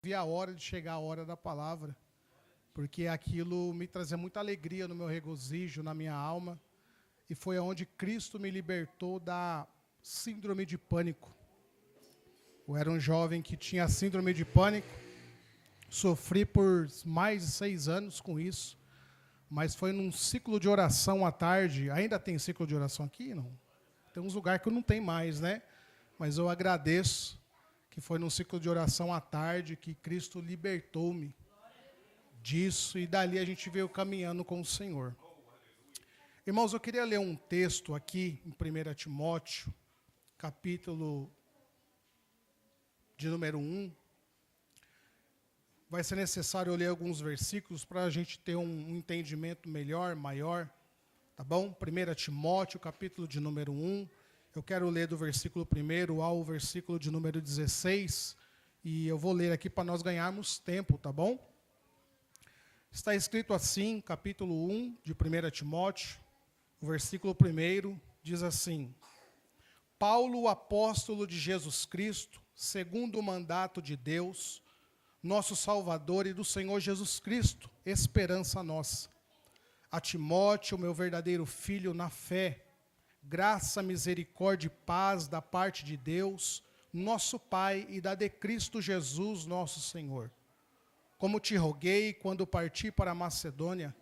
vi a hora de chegar a hora da palavra, porque aquilo me trazia muita alegria no meu regozijo, na minha alma, e foi onde Cristo me libertou da síndrome de pânico. Eu era um jovem que tinha síndrome de pânico, sofri por mais de 6 anos com isso, mas foi num ciclo de oração à tarde. Ainda tem ciclo de oração aqui? Não. Tem uns lugares que não tem mais, né? Mas eu agradeço que foi num ciclo de oração à tarde que Cristo libertou-me disso, e dali a gente veio caminhando com o Senhor. Irmãos, eu queria ler um texto aqui em 1 Timóteo, capítulo de número 1. Vai ser necessário eu ler alguns versículos para a gente ter um entendimento melhor, maior, tá bom? 1 Timóteo, capítulo de número 1. Eu quero ler do versículo 1 ao versículo de número 16, e eu vou ler aqui para nós ganharmos tempo, tá bom? Está escrito assim, capítulo 1 de 1 Timóteo, o versículo 1 diz assim: Paulo, apóstolo de Jesus Cristo, segundo o mandato de Deus, nosso Salvador, e do Senhor Jesus Cristo, esperança nossa. A Timóteo, meu verdadeiro filho na fé, graça, misericórdia e paz da parte de Deus, nosso Pai, e da de Cristo Jesus, nosso Senhor. Como te roguei quando parti para a Macedônia,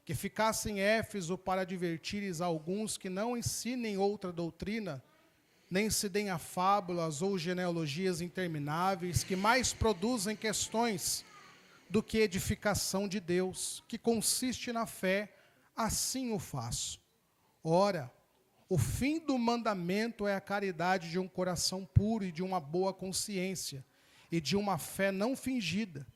que ficasse em Éfeso para advertires a alguns que não ensinem outra doutrina, nem se deem a fábulas ou genealogias intermináveis, que mais produzem questões do que edificação de Deus, que consiste na fé, assim o faço. Ora, o fim do mandamento é a caridade de um coração puro e de uma boa consciência, e de uma fé não fingida,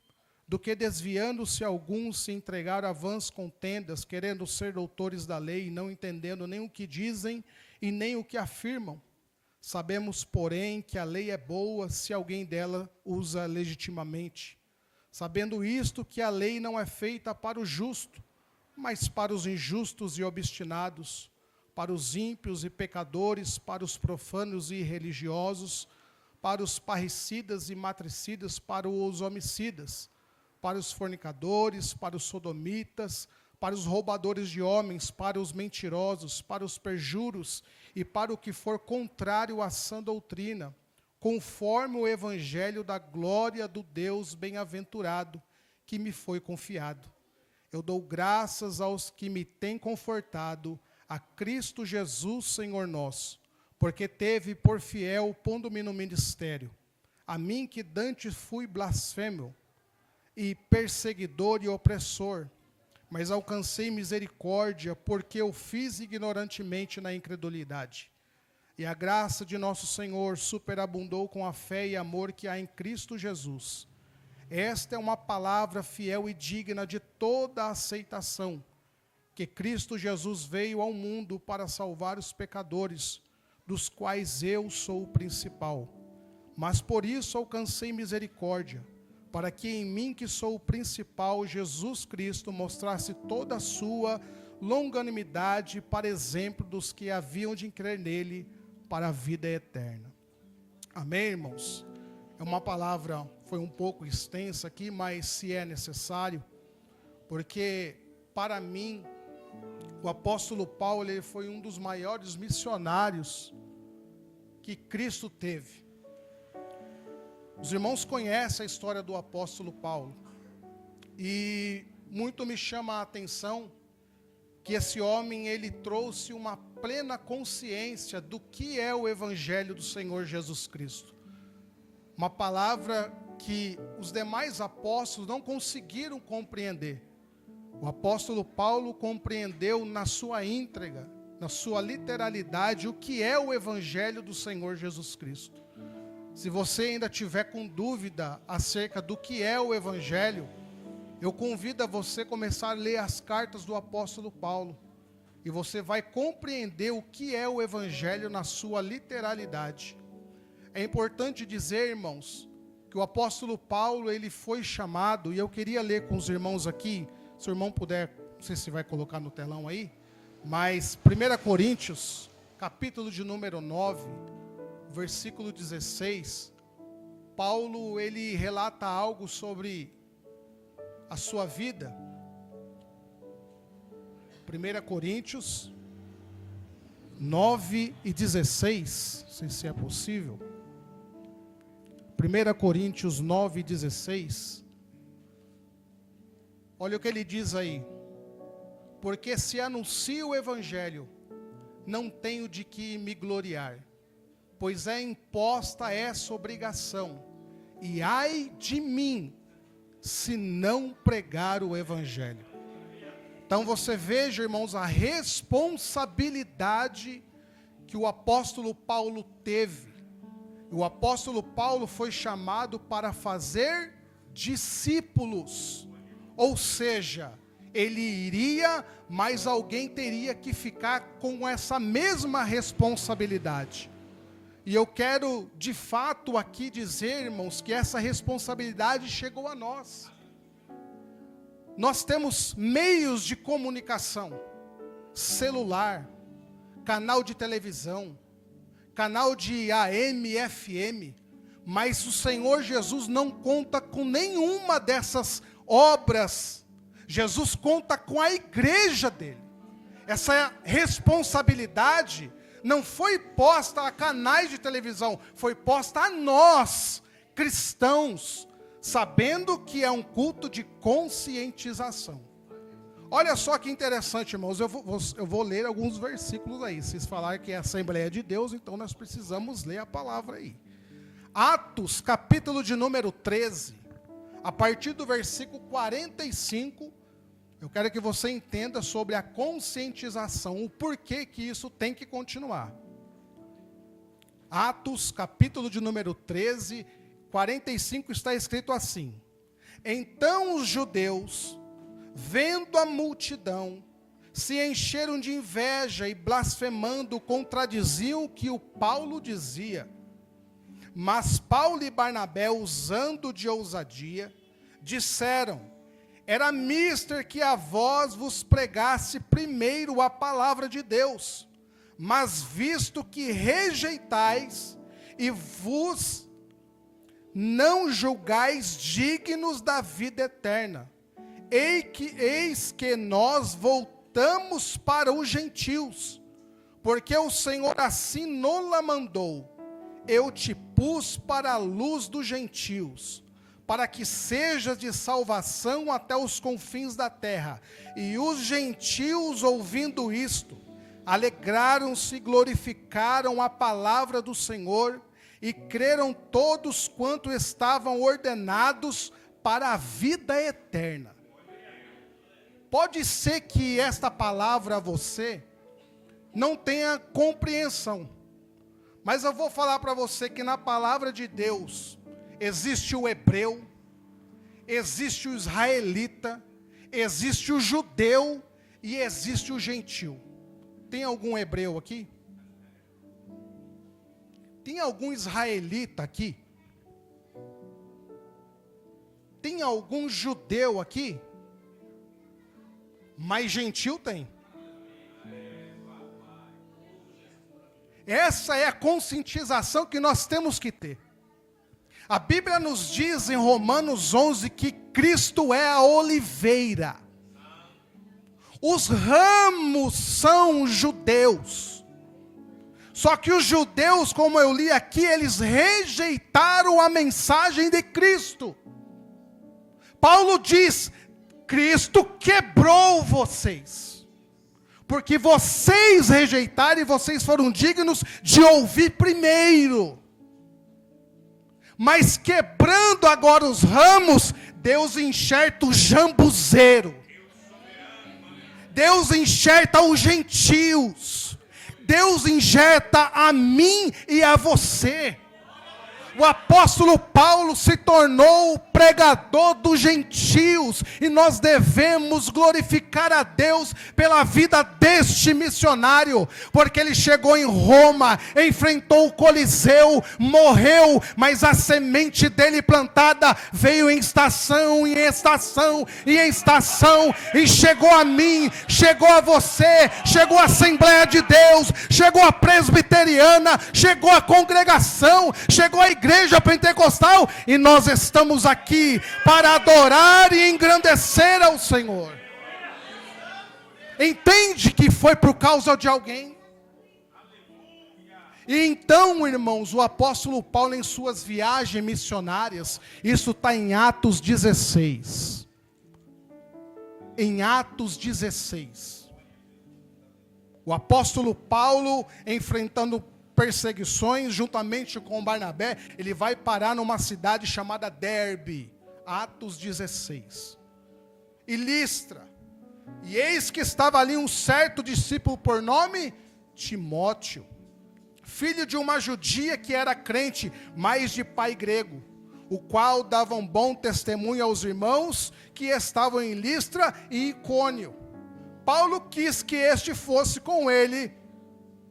do que desviando-se alguns se entregaram a vãs contendas, querendo ser doutores da lei, e não entendendo nem o que dizem e nem o que afirmam. Sabemos, porém, que a lei é boa se alguém dela usa legitimamente. Sabendo isto, que a lei não é feita para o justo, mas para os injustos e obstinados, para os ímpios e pecadores, para os profanos e irreligiosos, para os parricidas e matricidas, para os homicidas, para os fornicadores, para os sodomitas, para os roubadores de homens, para os mentirosos, para os perjuros e para o que for contrário à sã doutrina, conforme o evangelho da glória do Deus bem-aventurado, que me foi confiado. Eu dou graças aos que me têm confortado, a Cristo Jesus, Senhor nosso, porque teve por fiel pondo-me no ministério, a mim que dantes fui blasfemo, e perseguidor e opressor, mas alcancei misericórdia, porque eu fiz ignorantemente na incredulidade. E a graça de nosso Senhor superabundou com a fé e amor que há em Cristo Jesus. Esta é uma palavra fiel e digna de toda a aceitação, que Cristo Jesus veio ao mundo para salvar os pecadores, dos quais eu sou o principal. Mas por isso alcancei misericórdia, para que em mim, que sou o principal, Jesus Cristo mostrasse toda a sua longanimidade para exemplo dos que haviam de crer nele para a vida eterna. Amém, irmãos? É uma palavra, foi um pouco extensa aqui, mas se é necessário, porque para mim, o apóstolo Paulo, ele foi um dos maiores missionários que Cristo teve. Os irmãos conhecem a história do apóstolo Paulo, e muito me chama a atenção que esse homem, ele trouxe uma plena consciência do que é o evangelho do Senhor Jesus Cristo. Uma palavra que os demais apóstolos não conseguiram compreender. O apóstolo Paulo compreendeu na sua íntegra, na sua literalidade, o que é o evangelho do Senhor Jesus Cristo. Se você ainda tiver com dúvida acerca do que é o evangelho, eu convido a você começar a ler as cartas do apóstolo Paulo, e você vai compreender o que é o evangelho na sua literalidade. É importante dizer, irmãos, que o apóstolo Paulo, ele foi chamado, e eu queria ler com os irmãos aqui, se o irmão puder, não sei se vai colocar no telão aí, mas 1 Coríntios, capítulo de número 9, versículo 16, Paulo, ele relata algo sobre a sua vida. 1 Coríntios 9:16, não sei se é possível. 1 Coríntios 9:16. Olha o que ele diz aí. Porque se anuncio o evangelho, não tenho de que me gloriar, pois é imposta essa obrigação, e ai de mim, se não pregar o evangelho. Então você veja, irmãos, a responsabilidade que o apóstolo Paulo teve. O apóstolo Paulo foi chamado para fazer discípulos, ou seja, ele iria, mas alguém teria que ficar com essa mesma responsabilidade. E eu quero, de fato, aqui dizer, irmãos, que essa responsabilidade chegou a nós. Nós temos meios de comunicação, celular, canal de televisão, canal de AM, FM, mas o Senhor Jesus não conta com nenhuma dessas obras. Jesus conta com a igreja dele. Essa responsabilidade não foi posta a canais de televisão, foi posta a nós, cristãos, sabendo que é um culto de conscientização. Olha só que interessante, irmãos, eu vou ler alguns versículos aí. Vocês falaram que é a Assembleia de Deus, então nós precisamos ler a palavra aí. Atos, capítulo de número 13, a partir do versículo 45, eu quero que você entenda sobre a conscientização, o porquê que isso tem que continuar. Atos, capítulo de número 13, 45, está escrito assim: Então os judeus, vendo a multidão, se encheram de inveja e blasfemando, contradiziam o que o Paulo dizia. Mas Paulo e Barnabé, usando de ousadia, disseram: Era mister que a vós vos pregasse primeiro a palavra de Deus, mas visto que rejeitais e vos não julgais dignos da vida eterna, eis que nós voltamos para os gentios, porque o Senhor assim nos mandou: Eu te pus para a luz dos gentios, para que sejas de salvação até os confins da terra. E os gentios, ouvindo isto, alegraram-se e glorificaram a palavra do Senhor, e creram todos quanto estavam ordenados para a vida eterna. Pode ser que esta palavra a você não tenha compreensão, mas eu vou falar para você que na palavra de Deus existe o hebreu, existe o israelita, existe o judeu e existe o gentil. Tem algum hebreu aqui? Tem algum israelita aqui? Tem algum judeu aqui? Mas gentil tem. Essa é a conscientização que nós temos que ter. A Bíblia nos diz em Romanos 11 que Cristo é a oliveira. Os ramos são judeus. Só que os judeus, como eu li aqui, eles rejeitaram a mensagem de Cristo. Paulo diz: Cristo quebrou vocês, porque vocês rejeitaram e vocês foram dignos de ouvir primeiro. Mas quebrando agora os ramos, Deus enxerta o jambuzeiro. Deus enxerta os gentios. Deus injeta a mim e a você. O apóstolo Paulo se tornou o pregador dos gentios, e nós devemos glorificar a Deus pela vida deste missionário, porque ele chegou em Roma, enfrentou o Coliseu, morreu, mas a semente dele plantada veio em estação, em estação, e em estação, e chegou a mim, chegou a você, chegou a Assembleia de Deus, chegou a presbiteriana, chegou a congregação, chegou a igreja pentecostal, e nós estamos aqui para adorar e engrandecer ao Senhor. Entende que foi por causa de alguém? E então, irmãos, o apóstolo Paulo, em suas viagens missionárias, isso está em Atos 16. Em Atos 16. O apóstolo Paulo, enfrentando perseguições, juntamente com Barnabé, ele vai parar numa cidade chamada Derbe. Atos 16. E Listra. E eis que estava ali um certo discípulo por nome Timóteo, filho de uma judia que era crente, mas de pai grego, o qual dava um bom testemunho aos irmãos que estavam em Listra e Icônio. Paulo quis que este fosse com ele,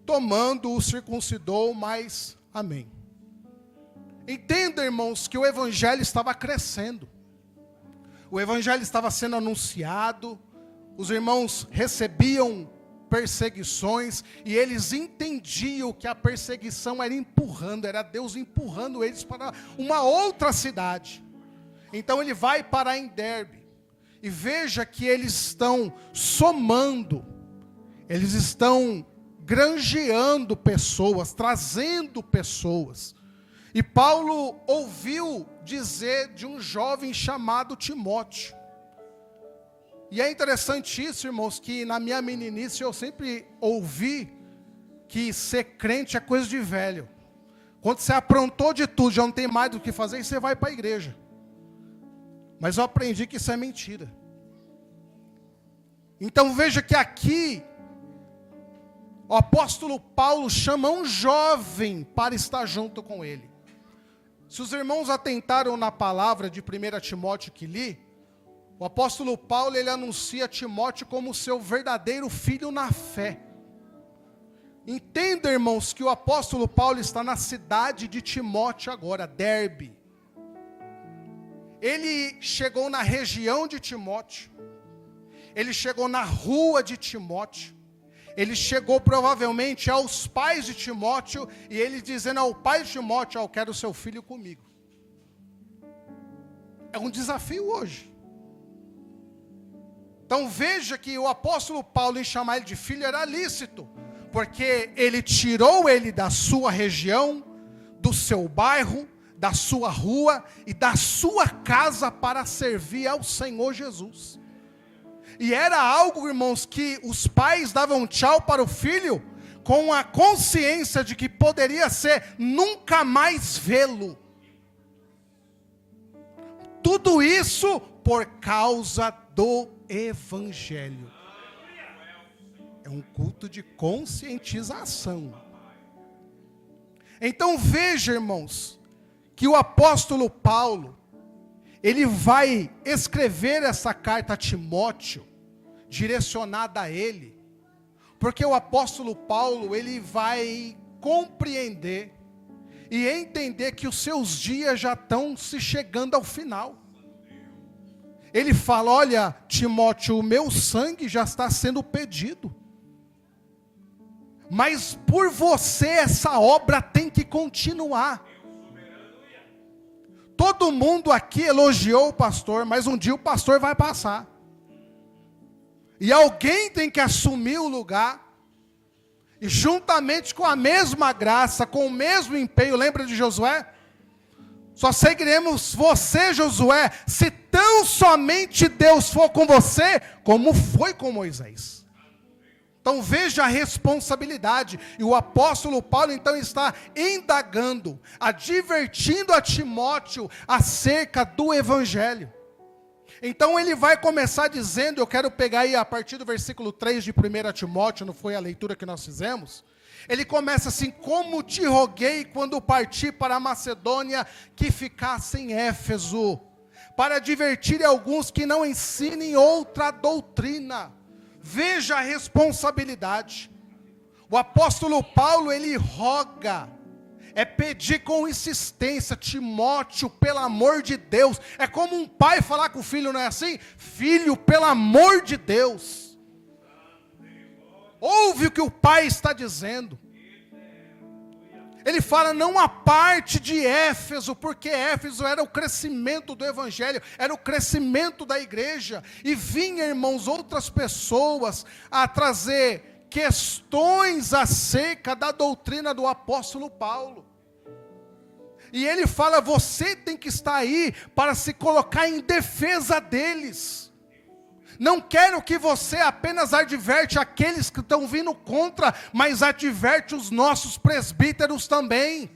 tomando-o circuncidou, mas amém. Entenda, irmãos, que o evangelho estava crescendo. O evangelho estava sendo anunciado, os irmãos recebiam perseguições, e eles entendiam que a perseguição era empurrando, era Deus empurrando eles para uma outra cidade. Então ele vai parar em Derbe, e veja que eles estão somando, eles estão granjeando pessoas, trazendo pessoas. E Paulo ouviu dizer de um jovem chamado Timóteo. E é interessante isso, irmãos, que na minha meninice eu sempre ouvi que ser crente é coisa de velho. Quando você aprontou de tudo, já não tem mais do que fazer, e você vai para a igreja. Mas eu aprendi que isso é mentira. Então veja que aqui, o apóstolo Paulo chama um jovem para estar junto com ele. Se os irmãos atentaram na palavra de 1 Timóteo que li, o apóstolo Paulo, ele anuncia Timóteo como seu verdadeiro filho na fé. Entenda, irmãos, que o apóstolo Paulo está na cidade de Timóteo agora, Derbe. Ele chegou na região de Timóteo. Ele chegou na rua de Timóteo. Ele chegou provavelmente aos pais de Timóteo, e ele dizendo ao pai de Timóteo: eu quero seu filho comigo. É um desafio hoje. Então veja que o apóstolo Paulo, em chamar ele de filho, era lícito, porque ele tirou ele da sua região, do seu bairro, da sua rua e da sua casa para servir ao Senhor Jesus. E era algo, irmãos, que os pais davam tchau para o filho, com a consciência de que poderia ser nunca mais vê-lo. Tudo isso por causa do evangelho. É um culto de conscientização. Então veja, irmãos, que o apóstolo Paulo, ele vai escrever essa carta a Timóteo, direcionada a ele, porque o apóstolo Paulo, ele vai compreender e entender que os seus dias já estão se chegando ao final. Ele fala: olha, Timóteo, o meu sangue já está sendo pedido, mas por você essa obra tem que continuar. Todo mundo aqui elogiou o pastor, mas um dia o pastor vai passar. E alguém tem que assumir o lugar, e juntamente com a mesma graça, com o mesmo empenho, lembra de Josué? Só seguiremos você, Josué, se tão somente Deus for com você, como foi com Moisés. Então veja a responsabilidade. E o apóstolo Paulo então está indagando, advertindo a Timóteo acerca do evangelho. Então ele vai começar dizendo, eu quero pegar aí a partir do versículo 3 de 1 Timóteo, não foi a leitura que nós fizemos? Ele começa assim: como te roguei quando parti para a Macedônia, que ficasse em Éfeso, para advertir alguns que não ensinem outra doutrina. Veja a responsabilidade. O apóstolo Paulo, ele roga, pedir com insistência: Timóteo, pelo amor de Deus. É como um pai falar com o filho, não é assim? Filho, pelo amor de Deus, ouve o que o pai está dizendo. Ele fala: não a parte de Éfeso, porque Éfeso era o crescimento do evangelho, era o crescimento da igreja, e vinha, irmãos, outras pessoas a trazer questões acerca da doutrina do apóstolo Paulo. E ele fala: você tem que estar aí para se colocar em defesa deles. Não quero que você apenas adverte aqueles que estão vindo contra, mas adverte os nossos presbíteros também.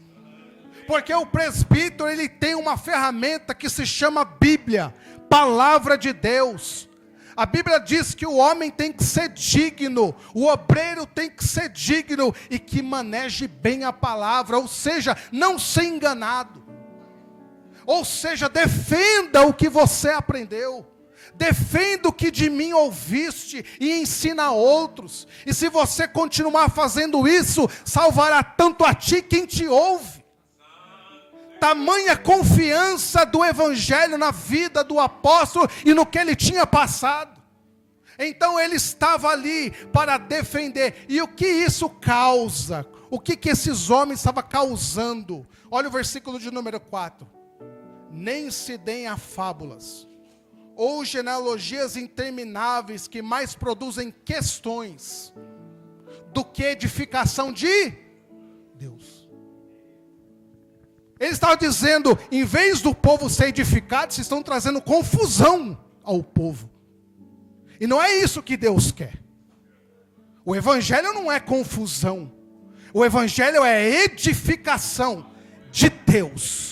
Porque o presbítero, ele tem uma ferramenta que se chama Bíblia, palavra de Deus. A Bíblia diz que o homem tem que ser digno, o obreiro tem que ser digno e que maneje bem a palavra, ou seja, não ser enganado. Ou seja, defenda o que você aprendeu. Defenda o que de mim ouviste e ensina a outros. E se você continuar fazendo isso, salvará tanto a ti quem te ouve. Tamanha confiança do evangelho na vida do apóstolo e no que ele tinha passado. Então ele estava ali para defender. E o que isso causa? O que esses homens estavam causando? Olha o versículo de número 4. Nem se deem a fábulas ou genealogias intermináveis que mais produzem questões do que edificação de Deus. Ele estava dizendo: em vez do povo ser edificado, vocês estão trazendo confusão ao povo. E não é isso que Deus quer. O evangelho não é confusão. O evangelho é edificação de Deus.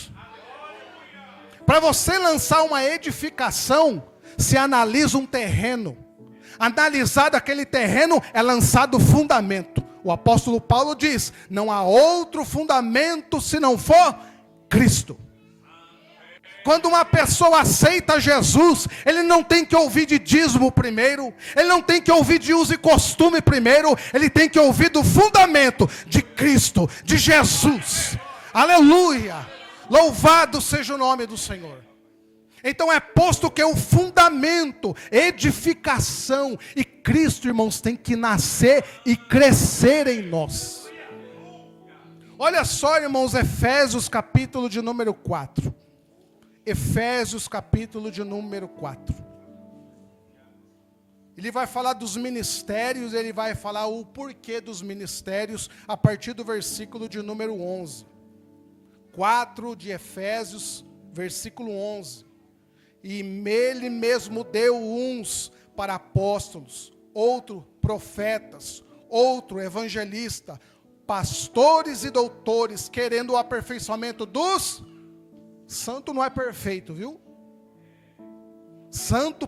Para você lançar uma edificação, se analisa um terreno. Analisado aquele terreno, é lançado o fundamento. O apóstolo Paulo diz: não há outro fundamento se não for Cristo. Quando uma pessoa aceita Jesus, ele não tem que ouvir de dízimo primeiro, ele não tem que ouvir de uso e costume primeiro, ele tem que ouvir do fundamento de Cristo, de Jesus. Aleluia! Louvado seja o nome do Senhor. Então é posto que o fundamento, edificação, e Cristo, irmãos, tem que nascer e crescer em nós. Olha só, irmãos, Efésios capítulo de número 4. Efésios capítulo de número 4. Ele vai falar dos ministérios, ele vai falar o porquê dos ministérios, a partir do versículo de número 11. 4 de Efésios, versículo 11. E ele mesmo deu uns para apóstolos, outro profetas, outro evangelista, pastores e doutores, querendo o aperfeiçoamento dos... Santo não é perfeito, viu? Santo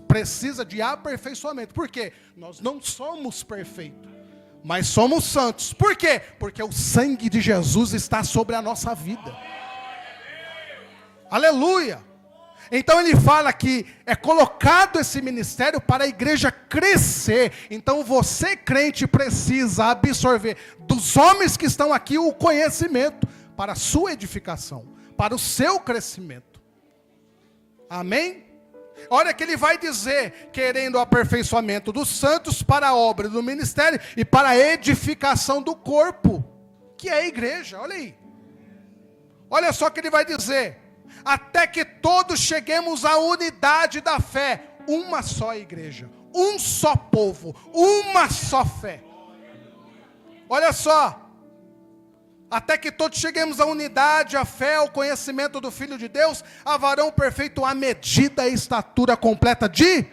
precisa de aperfeiçoamento. Por quê? Nós não somos perfeitos, mas somos santos. Por quê? Porque o sangue de Jesus está sobre a nossa vida. Aleluia! Então ele fala que é colocado esse ministério para a igreja crescer. Então você, crente, precisa absorver dos homens que estão aqui o conhecimento para a sua edificação, para o seu crescimento. Amém? Olha que ele vai dizer: querendo o aperfeiçoamento dos santos para a obra do ministério e para a edificação do corpo, que é a igreja. Olha aí. Olha só que ele vai dizer: até que todos cheguemos à unidade da fé, uma só igreja, um só povo, uma só fé. Olha só. Até que todos cheguemos à unidade, à fé, ao conhecimento do Filho de Deus, a varão perfeito, à medida e estatura completa de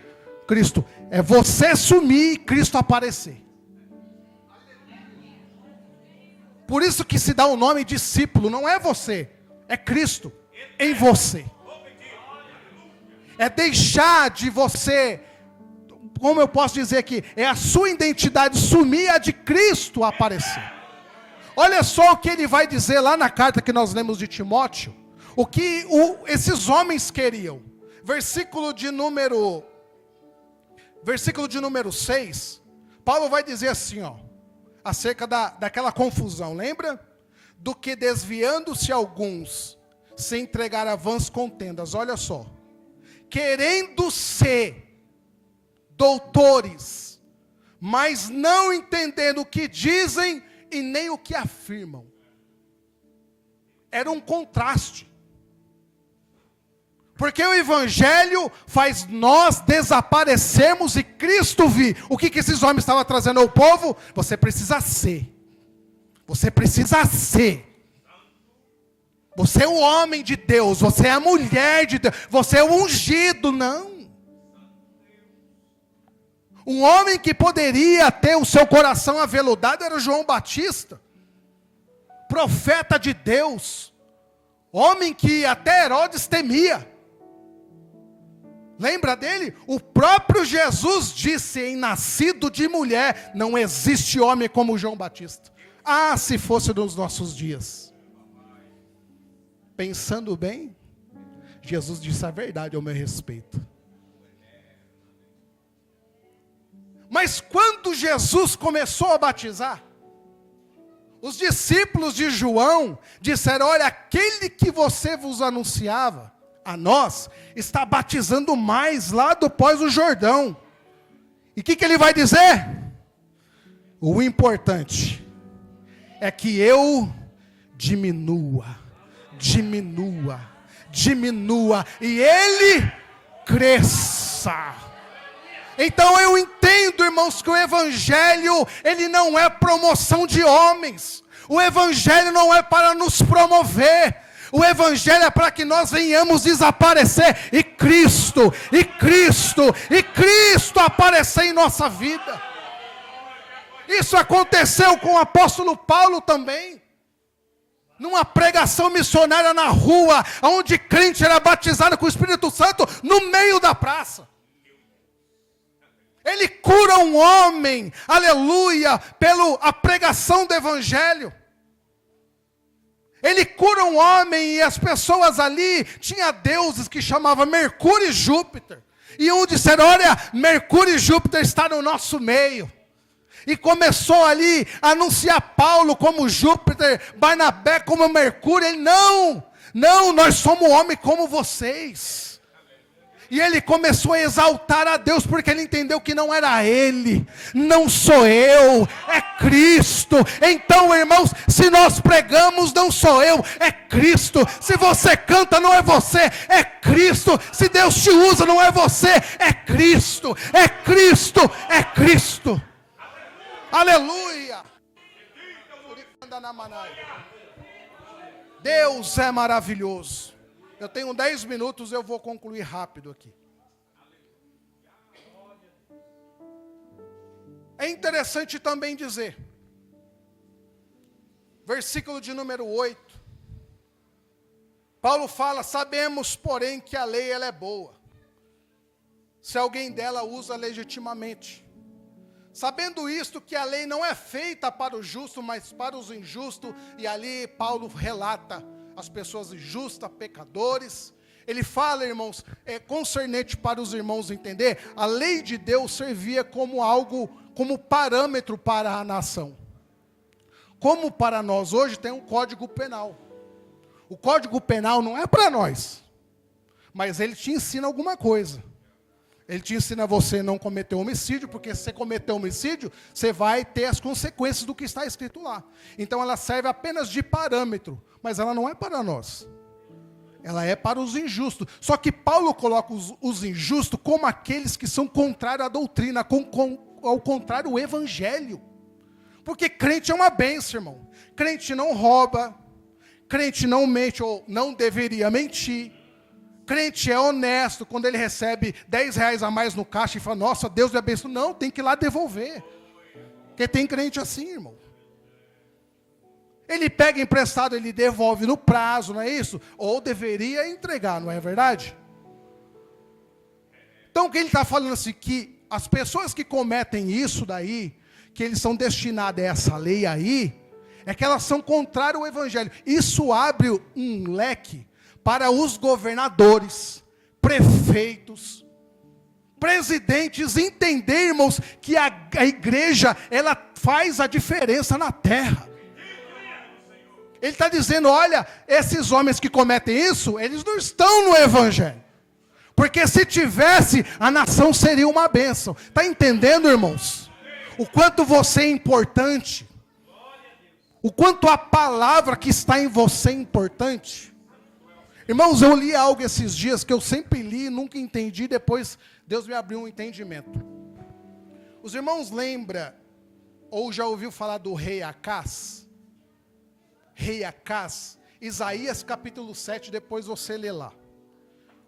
Cristo. É você sumir e Cristo aparecer. Por isso que se dá o nome discípulo, não é você, é Cristo em você. É deixar de você, como eu posso dizer aqui, é a sua identidade sumir e a de Cristo aparecer. Olha só o que ele vai dizer lá na carta que nós lemos de Timóteo. o que esses homens queriam. Versículo de número 6, Paulo vai dizer assim, ó, acerca daquela confusão, lembra? Do que desviando-se alguns, se entregar a vãs contendas, olha só. Querendo ser doutores, mas não entendendo o que dizem e nem o que afirmam. Era um contraste. Porque o Evangelho faz nós desaparecermos e Cristo vir. O que esses homens estavam trazendo ao povo? Você precisa ser. Você precisa ser. Você é o homem de Deus. Você é a mulher de Deus. Você é o ungido. Não. Um homem que poderia ter o seu coração aveludado era João Batista. Profeta de Deus. Homem que até Herodes temia. Lembra dele? O próprio Jesus disse, em nascido de mulher, não existe homem como João Batista. Ah, se fosse nos nossos dias. Pensando bem, Jesus disse a verdade ao meu respeito. Mas quando Jesus começou a batizar, os discípulos de João disseram, olha, aquele que você vos anunciava a nós, está batizando mais lá do Pós do Jordão. E o que ele vai dizer? O importante é que eu diminua, e ele cresça. Então eu entendo, irmãos, que o Evangelho, ele não é promoção de homens. O Evangelho não é para nos promover. O Evangelho é para que nós venhamos desaparecer. E Cristo aparecer em nossa vida. Isso aconteceu com o apóstolo Paulo também. Numa pregação missionária na rua, onde crente era batizado com o Espírito Santo, no meio da praça. Ele cura um homem, aleluia, pela pregação do Evangelho. Ele cura um homem e as pessoas ali, tinha deuses que chamavam Mercúrio e Júpiter. E um disseram, olha, Mercúrio e Júpiter estão no nosso meio. E começou ali a anunciar Paulo como Júpiter, Barnabé como Mercúrio. Ele, não, nós somos homem como vocês. E ele começou a exaltar a Deus, porque ele entendeu que não era ele, não sou eu, é Cristo. Então, irmãos, se nós pregamos, não sou eu, é Cristo. Se você canta, não é você, é Cristo. Se Deus te usa, não é você, é Cristo, é Cristo, é Cristo. Aleluia. Deus é maravilhoso. Eu tenho 10 minutos, eu vou concluir rápido aqui. É interessante também dizer, versículo de número 8, Paulo fala, sabemos, porém, que a lei ela é boa, se alguém dela usa legitimamente. Sabendo isto, que a lei não é feita para o justo, mas para os injustos, e ali Paulo relata as pessoas injustas, pecadores. Ele fala, irmãos, concernente para os irmãos entender, a lei de Deus servia como algo, como parâmetro para a nação. Como para nós hoje tem um código penal. O código penal não é para nós, mas ele te ensina alguma coisa. Ele te ensina a você não cometer homicídio, porque se você cometer homicídio, você vai ter as consequências do que está escrito lá. Então ela serve apenas de parâmetro, mas ela não é para nós. Ela é para os injustos. Só que Paulo coloca os injustos como aqueles que são contrários à doutrina, ao contrário, o Evangelho. Porque crente é uma bênção, irmão. Crente não rouba, crente não mente ou não deveria mentir. Crente é honesto quando ele recebe 10 reais a mais no caixa e fala, nossa, Deus me abençoe. Não, tem que ir lá devolver. Porque tem crente assim, irmão. Ele pega emprestado, ele devolve no prazo, não é isso? Ou deveria entregar, não é verdade? Então o que ele está falando assim, que as pessoas que cometem isso daí, que eles são destinados a essa lei aí, é que elas são contrárias ao Evangelho. Isso abre um leque para os governadores, prefeitos, presidentes entender, irmãos, que a igreja, ela faz a diferença na terra. Ele está dizendo, olha, esses homens que cometem isso, eles não estão no evangelho. Porque se tivesse, a nação seria uma bênção. Está entendendo, irmãos? O quanto você é importante. O quanto a palavra que está em você é importante. Irmãos, eu li algo esses dias que eu sempre li e nunca entendi. Depois Deus me abriu um entendimento. Os irmãos lembram, ou já ouviu falar do rei Acás? Rei Acás, Isaías capítulo 7, depois você lê lá.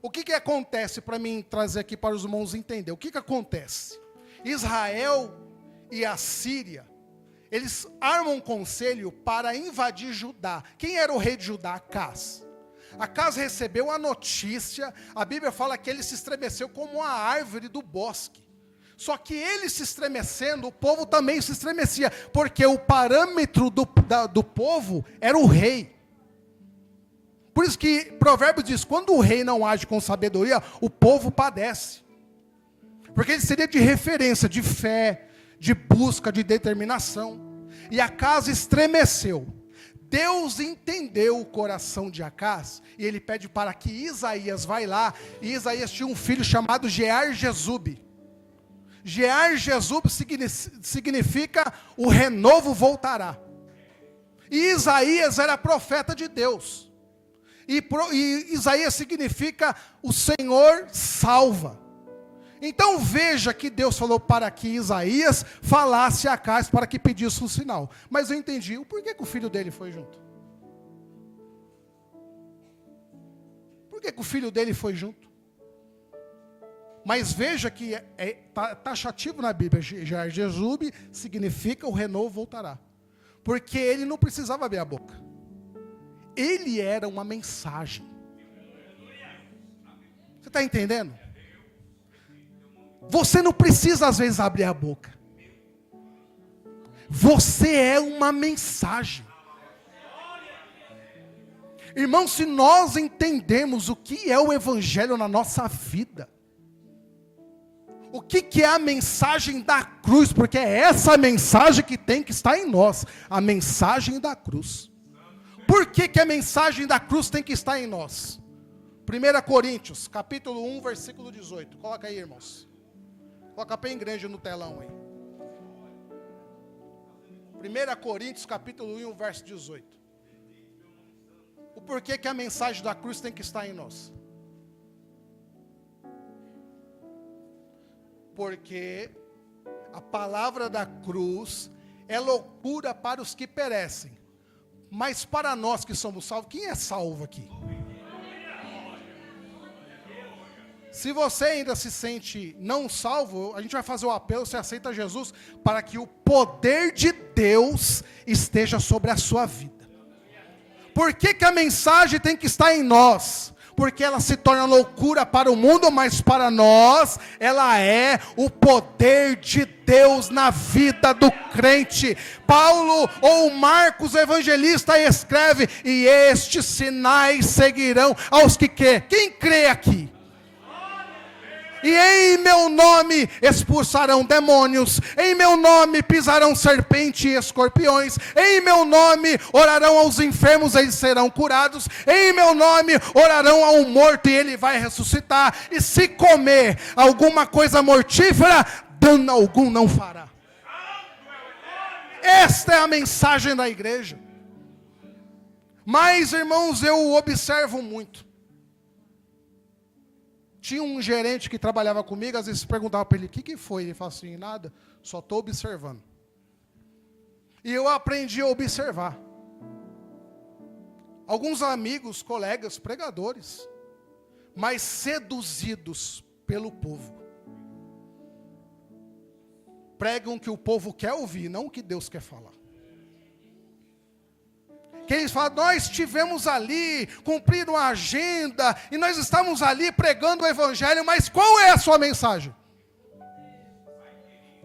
O que acontece, para mim trazer aqui para os irmãos entender? O que acontece? Israel e a Síria, eles armam um conselho para invadir Judá. Quem era o rei de Judá? Acás. Acás recebeu a notícia, a Bíblia fala que ele se estremeceu como uma árvore do bosque. Só que ele se estremecendo, o povo também se estremecia, porque o parâmetro do povo era o rei. Por isso que Provérbios diz, quando o rei não age com sabedoria, o povo padece. Porque ele seria de referência, de fé, de busca, de determinação. E Acás estremeceu. Deus entendeu o coração de Acás, e ele pede para que Isaías vá lá, e Isaías tinha um filho chamado Jear-Jesub. Jear-Jesub significa o renovo voltará. E Isaías era profeta de Deus. E Isaías significa o Senhor salva. Então veja que Deus falou para que Isaías falasse a Acás para que pedisse um sinal. Mas eu entendi, por que o filho dele foi junto? Por que o filho dele foi junto? Mas veja que é taxativo na Bíblia, Jear-Jesub significa o renovo voltará. Porque ele não precisava abrir a boca. Ele era uma mensagem. Você está entendendo? Você não precisa às vezes abrir a boca. Você é uma mensagem. Irmão, se nós entendemos o que é o evangelho na nossa vida, o que é a mensagem da cruz, porque é essa mensagem que tem que estar em nós, a mensagem da cruz. Por que a mensagem da cruz tem que estar em nós? 1 Coríntios, capítulo 1, versículo 18. Coloca aí, irmãos. Coloca bem grande no telão aí. 1 Coríntios, capítulo 1, verso 18. O porquê que a mensagem da cruz tem que estar em nós? Porque a palavra da cruz é loucura para os que perecem. Mas para nós que somos salvos, quem é salvo aqui? Se você ainda se sente não salvo, a gente vai fazer o apelo, você aceita Jesus, para que o poder de Deus esteja sobre a sua vida. Por que a mensagem tem que estar em nós? Porque ela se torna loucura para o mundo, mas para nós, ela é o poder de Deus na vida do crente. Paulo ou Marcos, evangelista, escreve, e estes sinais seguirão aos que crê. Quem crê aqui? E em meu nome expulsarão demônios, em meu nome pisarão serpente e escorpiões, em meu nome orarão aos enfermos, eles serão curados, em meu nome orarão ao morto e ele vai ressuscitar, e se comer alguma coisa mortífera, dano algum não fará. Esta é a mensagem da igreja. Mas, irmãos, eu observo muito. Tinha um gerente que trabalhava comigo, às vezes perguntava para ele, o que foi? Ele falava assim, nada, só estou observando. E eu aprendi a observar. Alguns amigos, colegas, pregadores, mas seduzidos pelo povo. Pregam o que o povo quer ouvir, não o que Deus quer falar. Que eles falam, nós estivemos ali, cumprindo a agenda, e nós estamos ali pregando o evangelho, mas qual é a sua mensagem?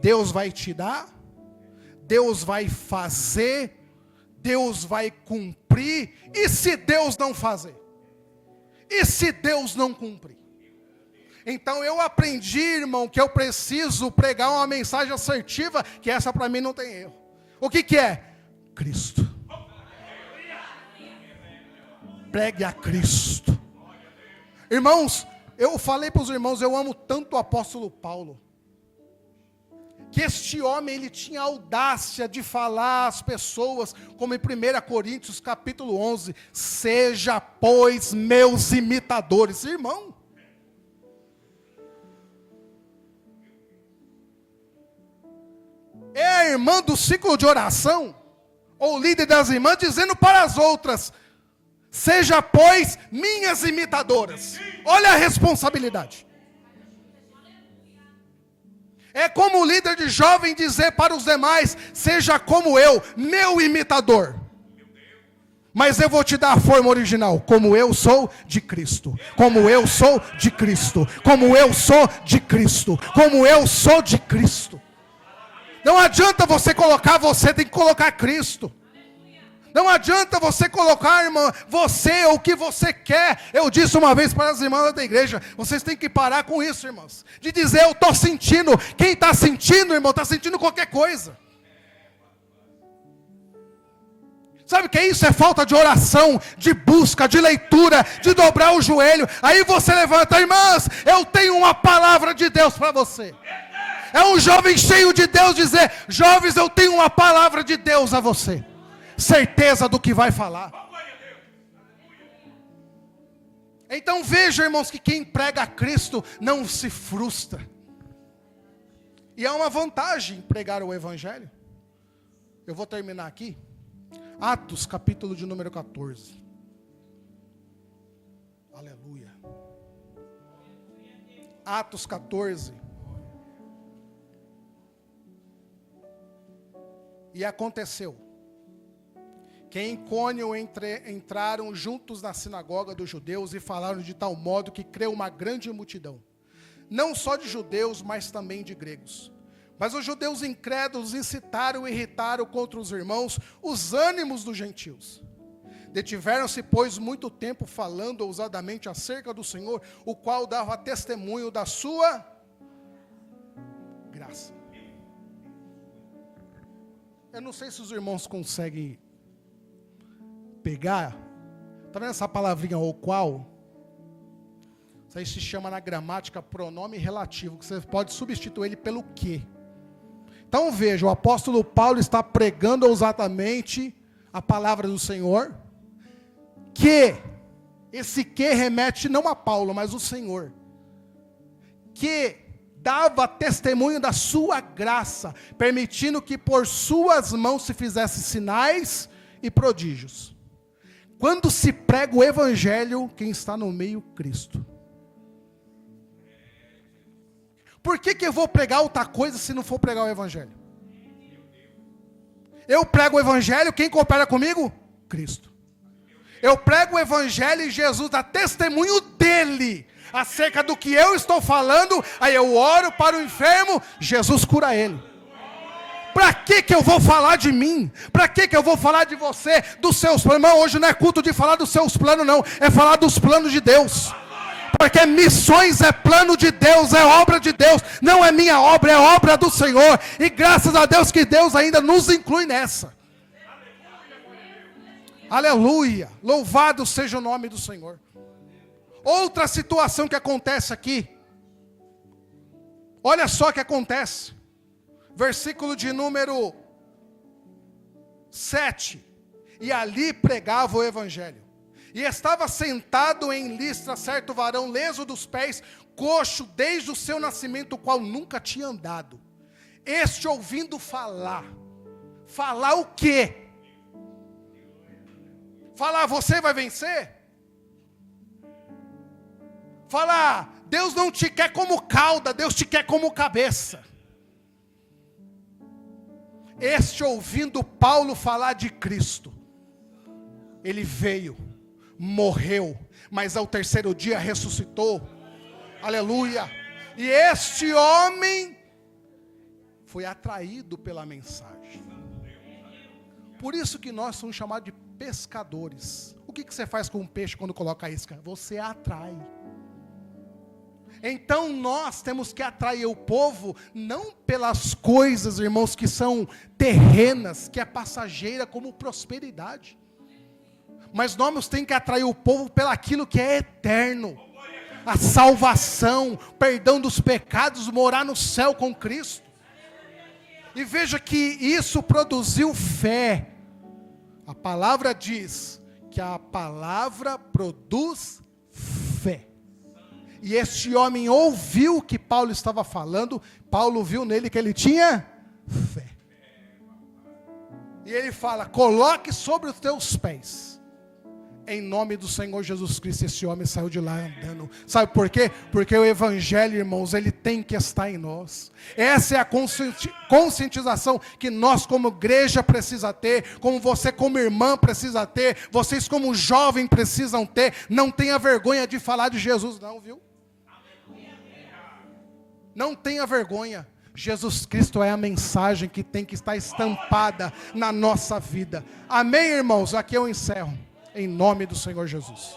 Deus vai te dar, Deus vai fazer, Deus vai cumprir, e se Deus não fazer? E se Deus não cumprir? Então eu aprendi, irmão, que eu preciso pregar uma mensagem assertiva, que essa para mim não tem erro. O que é? Cristo. Pregue a Cristo. Irmãos, eu falei para os irmãos, eu amo tanto o apóstolo Paulo, que este homem, ele tinha audácia de falar às pessoas, como em 1 Coríntios capítulo 11, seja, pois, meus imitadores. Irmão, é a irmã do ciclo de oração, ou líder das irmãs, dizendo para as outras, seja, pois, minhas imitadoras. Olha a responsabilidade. É como o líder de jovem dizer para os demais, seja como eu, meu imitador. Mas eu vou te dar a forma original, como eu sou de Cristo. Como eu sou de Cristo. Como eu sou de Cristo. Como eu sou de Cristo. Não adianta você colocar você, tem que colocar Cristo. Não adianta você colocar, irmã, você ou o que você quer. Eu disse uma vez para as irmãs da igreja, vocês têm que parar com isso, irmãos. De dizer, eu estou sentindo. Quem está sentindo, irmão, está sentindo qualquer coisa. Sabe o que é isso? É falta de oração, de busca, de leitura, de dobrar o joelho. Aí você levanta, irmãs, eu tenho uma palavra de Deus para você. É um jovem cheio de Deus dizer, jovens, eu tenho uma palavra de Deus a você. Certeza do que vai falar. Então veja, irmãos, que quem prega a Cristo não se frustra. E há uma vantagem em pregar o Evangelho. Eu vou terminar aqui. Atos, capítulo de número 14. Aleluia. Atos 14. E aconteceu que em Icônio entraram juntos na sinagoga dos judeus e falaram de tal modo que creu uma grande multidão, não só de judeus, mas também de gregos. Mas os judeus incrédulos incitaram e irritaram contra os irmãos os ânimos dos gentios. Detiveram-se, pois, muito tempo falando ousadamente acerca do Senhor, o qual dava testemunho da sua graça. Eu não sei se os irmãos conseguem pegar, está vendo essa palavrinha o qual? Isso aí se chama na gramática pronome relativo, que você pode substituir ele pelo que. Então veja, o apóstolo Paulo está pregando ousadamente a palavra do Senhor, que, esse que remete não a Paulo, mas o Senhor, que dava testemunho da sua graça, permitindo que por suas mãos se fizessem sinais e prodígios. Quando se prega o Evangelho, quem está no meio, Cristo. Por que eu vou pregar outra coisa se não for pregar o Evangelho? Eu prego o Evangelho, quem coopera comigo? Cristo. Eu prego o Evangelho e Jesus dá testemunho dele, acerca do que eu estou falando, aí eu oro para o enfermo, Jesus cura ele. Para que eu vou falar de mim? Para que eu vou falar de você, dos seus planos? Irmão, hoje não é culto de falar dos seus planos não, é falar dos planos de Deus. Porque missões é plano de Deus, é obra de Deus, não é minha obra, é obra do Senhor. E graças a Deus que Deus ainda nos inclui nessa. Aleluia, louvado seja o nome do Senhor. Outra situação que acontece aqui, olha só o que acontece, versículo de número 7, e ali pregava o Evangelho, e estava sentado em Listra certo varão leso dos pés, coxo desde o seu nascimento, o qual nunca tinha andado. Este ouvindo falar o quê? Falar, você vai vencer? Falar, Deus não te quer como cauda, Deus te quer como cabeça. Este ouvindo Paulo falar de Cristo, ele veio, morreu, mas ao terceiro dia ressuscitou. Aleluia. E este homem foi atraído pela mensagem. Por isso que nós somos chamados de pescadores. O que você faz com um peixe quando coloca a isca? Você atrai. Então nós temos que atrair o povo, não pelas coisas, irmãos, que são terrenas, que é passageira, como prosperidade. Mas nós temos que atrair o povo pelaquilo que é eterno. A salvação, perdão dos pecados, morar no céu com Cristo. E veja que isso produziu fé. A palavra diz que a palavra produz fé. E este homem ouviu o que Paulo estava falando. Paulo viu nele que ele tinha fé. E ele fala: coloque sobre os teus pés. Em nome do Senhor Jesus Cristo, esse homem saiu de lá andando. Sabe por quê? Porque o evangelho, irmãos, ele tem que estar em nós. Essa é a conscientização que nós como igreja precisa ter, como você como irmã precisa ter, vocês como jovem precisam ter. Não tenha vergonha de falar de Jesus não, viu? Não tenha vergonha. Jesus Cristo é a mensagem que tem que estar estampada na nossa vida. Amém, irmãos? Aqui eu encerro. Em nome do Senhor Jesus.